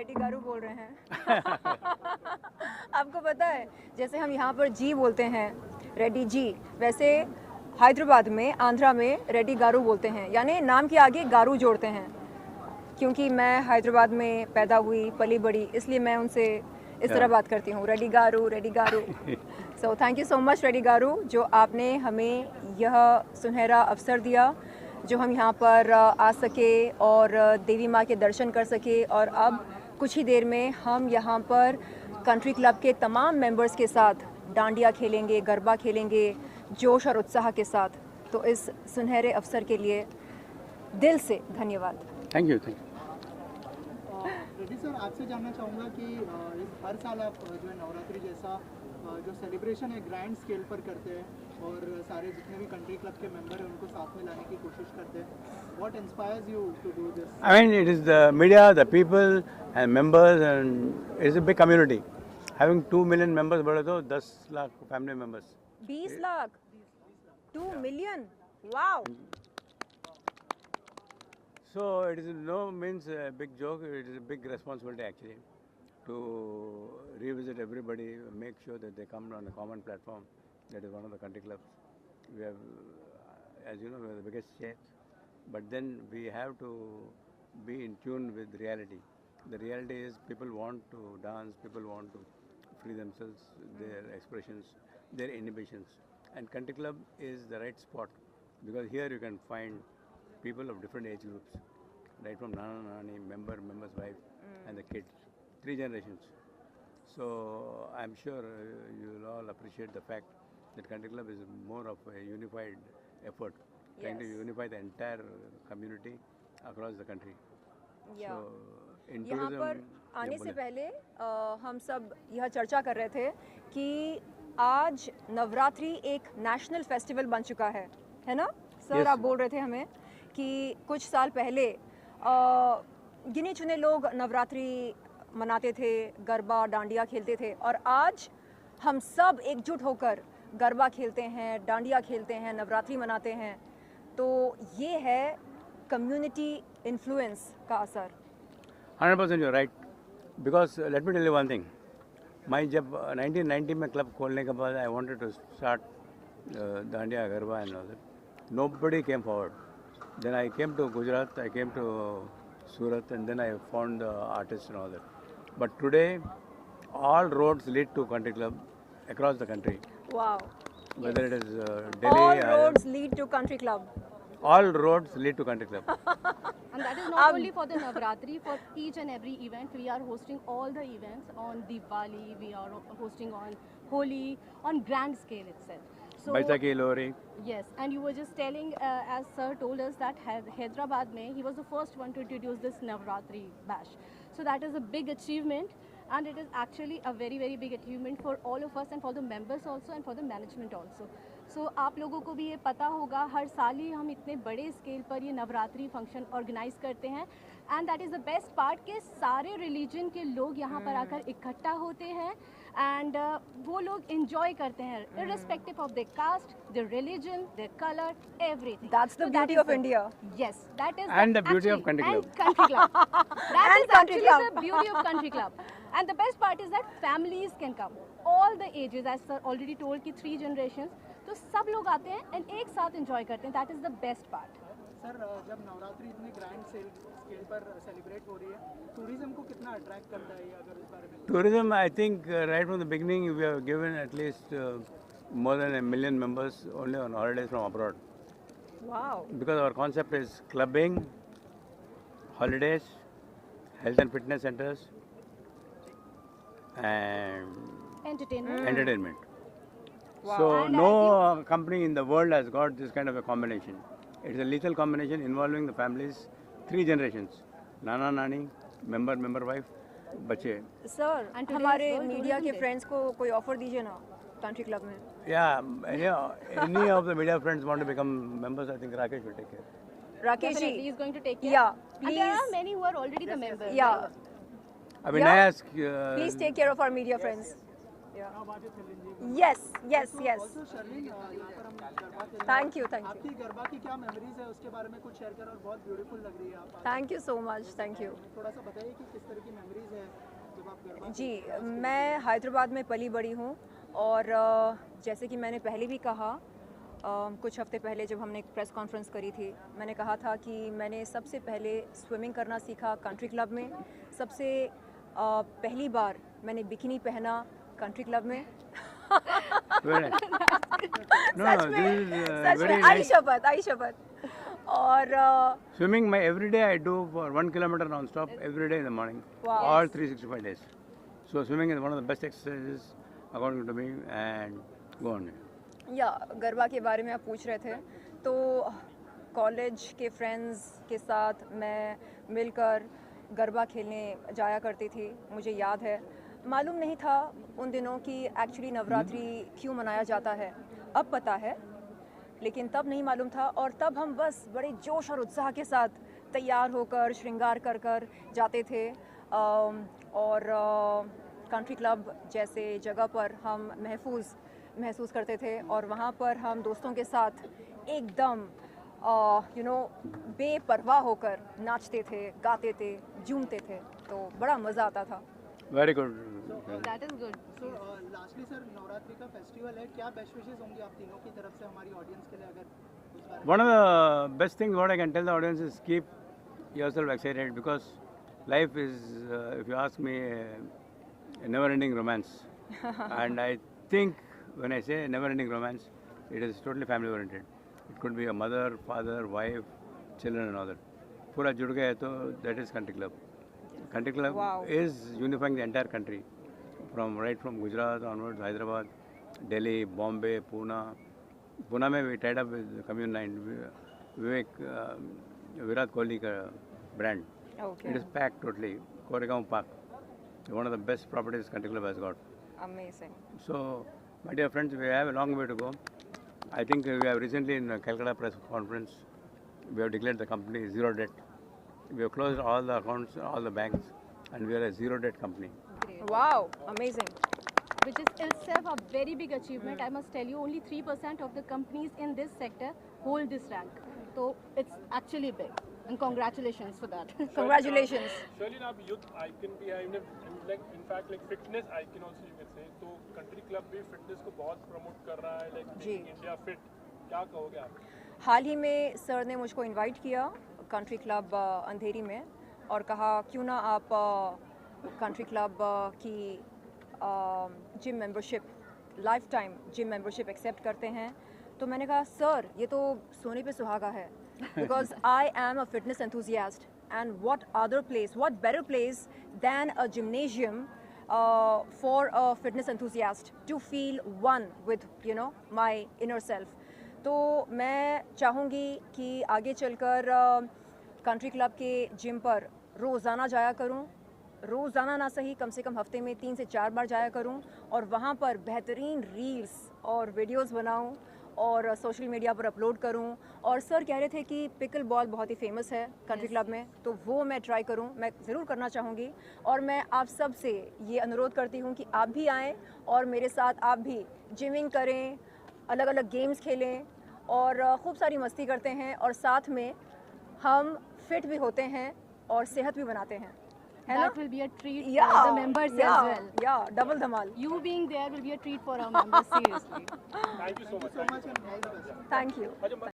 Ready गारू बोल रहे हैं। आपको पता है जैसे हम यहाँ पर जी बोलते हैं रेडी जी, वैसे हैदराबाद में आंध्रा में रेडी गारू बोलते हैं, यानी नाम के आगे गारू जोड़ते हैं। क्योंकि मैं हैदराबाद में पैदा हुई पली बड़ी, इसलिए मैं उनसे इस तरह बात करती हूँ, Reddy garu Reddy garu. So thank you so much Reddy garu, जो आपने हमें यह सुनहरा अवसर दिया, जो हम यहाँ पर आ सके और देवी माँ के दर्शन कर सके। और अब कुछ ही देर में हम यहाँ पर कंट्री क्लब के तमाम मेंबर्स के साथ डांडिया खेलेंगे, गरबा खेलेंगे, जोश और उत्साह के साथ। तो इस सुनहरे अवसर के लिए दिल से धन्यवाद। Thank you. रेड्डी सर, आपसे जानना चाहूँगा कि हर साल आप जो है नवरात्रि जैसा जो सेलिब्रेशन है ग्रैंड स्केल पर करते हैं और सारे जितने भी कंट्री क्लब के मेंबर हैं उनको साथ में लाने की कोशिश करते हैं। What inspires you to do this? I mean, it is the media, the people and members, and it's a big community. Having 2 million members बोले तो 10 lakh family members. 20 lakh, 2 million, wow. So it is no means a big joke. It is a big responsibility actually to revisit everybody, make sure that they come on a common platform. That is one of the country clubs. We have, as you know, we are the biggest chain, but then we have to be in tune with reality. The reality is people want to dance, people want to free themselves, their expressions, their inhibitions, and country club is the right spot because here you can find people of different age groups, right from Nana Nani, member's wife, and the kids, 3 generations. So I'm sure you will all appreciate the fact that country club is more of a unified effort, trying to Yes. unify the entire community across the country. या So in यहाँ tourism, पर आने yeah, से बोले। पहले हम सब यह चर्चा कर रहे थे कि आज नवरात्रि एक नेशनल फेस्टिवल बन चुका है ना सर? Yes. आप बोल रहे थे हमें कि कुछ साल पहले गिने चुने लोग नवरात्रि मनाते थे, गरबा डांडिया खेलते थे, और आज हम सब एकजुट होकर गरबा खेलते हैं, डांडिया खेलते हैं, नवरात्रि मनाते हैं। तो ये है कम्युनिटी इन्फ्लुएंस का असर। 100% you're right. Because let me tell you one thing. जब 1990 में क्लब खोलने के बाद I wanted to start dandiya garba and all that. Nobody came forward. Then I came to Gujarat, I came to Surat, and then I found the artists and all that. But today, all roads lead to country club across the country. Wow. Whether it is Delhi, All roads lead to country club. all roads lead to country club. And that is not only for the Navratri, for each and every event. We are hosting all the events on Diwali, we are hosting on Holi, on grand scale itself. So, Baisakhi, Lohri. yes, and you were just telling, as sir told us, that Hyderabad mein, he was the first one to introduce this Navratri bash. So that is a big achievement, and it is actually a very, very big achievement for all of us and for the members also and for the management also. So आप लोगों को भी ये पता होगा, हर साल ही हम इतने बड़े स्केल पर ये नवरात्रि फंक्शन ऑर्गेनाइज करते हैं, and that is the best part के सारे रिलीजन के लोग यहाँ पर आकर इकट्ठा होते हैं, एंड वो लोग इंजॉय करते हैं irrespective of their caste, their religion, their color, everything. That's the So beauty is of India. Yes, that is And the beauty of country club. And country club. That And is country actually club. the beauty of country club. And the best part is that families can come, all the ages, as sir already told कि 3 generations. तो सब लोग आते हैं and एक साथ enjoy करते हैं. That is the best part. Sir, जब नवरात्रि इतने ग्रैंड स्केल पर सेलिब्रेट हो रही है, टूरिज्म को कितना अट्रैक्ट करता है ये, अगर इस बारे में? Tourism, I think right from the beginning we have given at least more than 1 million members only on holidays from abroad. Wow. Because our concept is clubbing, holidays, health and fitness centers, and Entertainment. entertainment. Wow. So And no company in the world has got this kind of a combination. It's a lethal combination involving the families, 3 generations: Nana Nani, member wife, बच्चे. Sir And today हमारे is World media Tourism के Day. Friends को कोई offer दीजिए ना country club में। Yeah, any of the media friends want to become members, I think Rakesh will take care. Rakesh Definitely, ji, is going to take care. Yeah, And there are please. many who are already the members. या right? I mean, Yeah. I ask. Please take care of our media friends. Yes yes yes also Sherlyn, यहाँ पर हम गरबा खेल रहे हैं। Thank you आपकी गरबा की क्या मेमोरीज है उसके बारे में कुछ शेयर करें, और बहुत ब्यूटीफुल लग रही है आप। Thank you so much, thank you. थोड़ा सा बताइए कि किस तरह की मेमोरीज है जब आप गरबा जी, मैं हैदराबाद में पली बड़ी हूँ और जैसे कि मैंने पहले भी कहा, कुछ हफ्ते पहले जब हमने एक प्रेस कॉन्फ्रेंस करी थी, मैंने कहा था कि मैंने सबसे पहले स्विमिंग करना सीखा कंट्री क्लब में। सबसे पहली बार मैंने बिकिनी पहना कंट्री क्लब में। Very nice. No, सच no, में, this is सच very में, आई nice. शपथ, आई शपथ। और Swimming, my every day I do for 1 kilometer non-stop every day in the morning, Wow. all 365 days. So swimming is one of the best exercises according to me, and go on. या गरबा के बारे में आप पूछ रहे थे, तो college के फ्रेंड्स के साथ मैं मिलकर गरबा खेलने जाया करती थी। मुझे याद है, मालूम नहीं था उन दिनों कि एक्चुअली नवरात्रि क्यों मनाया जाता है। अब पता है, लेकिन तब नहीं मालूम था। और तब हम बस बड़े जोश और उत्साह के साथ तैयार होकर श्रृंगार कर कर जाते थे। और कंट्री क्लब जैसे जगह पर हम महसूस करते थे, और वहाँ पर हम दोस्तों के साथ एकदम बेपरवाह होकर नाचते थे, गाते थे, झूमते थे, तो बड़ा मज़ा आता था। Very good. That is good. So lastly sir, Navratri का फेस्टिवल है, क्या बेस्ट विशेस होंगी आप तीनों की तरफ से हमारी ऑडियंस के लिए, अगर उस बारे में? One of the best things what I can tell the audience is keep yourself excited, because life is, if you ask me, a never-ending romance. And I think when I say never-ending romance, it is totally family-oriented. It could be a mother, father, wife, children, and all that. पूरा जुड़ गया है तो that is country club. Country club Wow. is unifying the entire country, right from Gujarat onwards, Hyderabad, Delhi, Bombay, Pune. Pune में we tied up with Commune 9, Vivek, Virat Kohli का brand. Okay. It is packed totally. Koregaon Park, one of the best properties country club has got. Amazing. So, my dear friends, we have a long way to go. I think we have recently in the Calcutta press conference, we have declared the company zero debt. We have closed all the accounts, all the banks, and we are a zero debt company. Wow, amazing. Which is itself a very big achievement. I must tell you, only 3% of the companies in this sector hold this rank. So it's actually big. And congratulations for that. Congratulations. Shalin, आप youth icon भी है, in fact like fitness icon also you can say. तो country club भी fitness को बहुत promote कर रहा है, like जी। making India fit. क्या कहोगे आप? हाल ही में सर ने मुझको इनवाइट किया कंट्री क्लब अंधेरी में, और कहा क्यों ना आप कंट्री क्लब की gym membership, life time gym membership accept करते हैं। तो मैंने कहा सर, ये तो सोने पे सुहागा है, because I am a fitness enthusiast, and what other place, what better place than a gymnasium for a fitness enthusiast to feel one with my inner self. तो मैं चाहूँगी कि आगे चलकर कंट्री क्लब के जिम पर रोज़ाना जाया करूँ, रोज़ाना ना सही, कम से कम हफ्ते में 3 से 4 बार जाया करूँ, और वहाँ पर बेहतरीन रील्स और वीडियोस बनाऊँ और सोशल मीडिया पर अपलोड करूँ। और सर कह रहे थे कि पिकल बॉल बहुत ही फेमस है कंट्री क्लब में, तो वो मैं ट्राई करूँ, मैं ज़रूर करना चाहूँगी। और मैं आप सब से ये अनुरोध करती हूँ कि आप भी आएँ और मेरे साथ आप भी जिमिंग करें, अलग अलग गेम्स खेलें और खूब सारी मस्ती करते हैं, और साथ में हम फिट भी होते हैं और सेहत भी बनाते हैं, है ना? That will be a treat for the members as well. या double Dhamaal. You being there will be a treat for our members, seriously. Thank you so much. so much and all the best. Thank you.